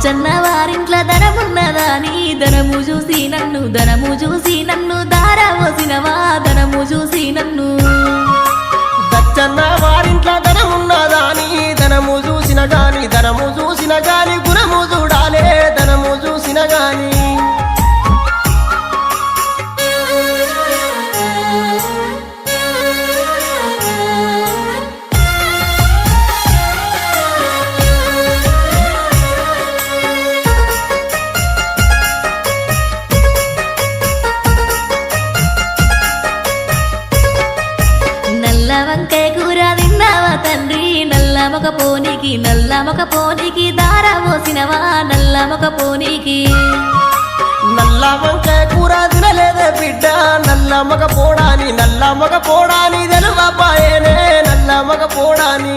బచ్చన్న వారింట్ల ధనమున్నదాని ధనము చూసి నన్ను దారవోసినవా ధనము చూసి నన్ను బచ్చన్న వారింట్ల ధనమున్నదాని ధనము చూసిన గాని గుణము చూడాలే ధనము చూసిన గాని వంకాయ కూర తిన్నావా తండ్రి నల్లమొక పోనీకి దారవోసినవా నల్లమొక పోనీకి నల్ల వంకాయ కూర తినలేదే బిడ్డ నల్ల మగ పోడాని తెలువపాయనే నల్ల మగ పోడాని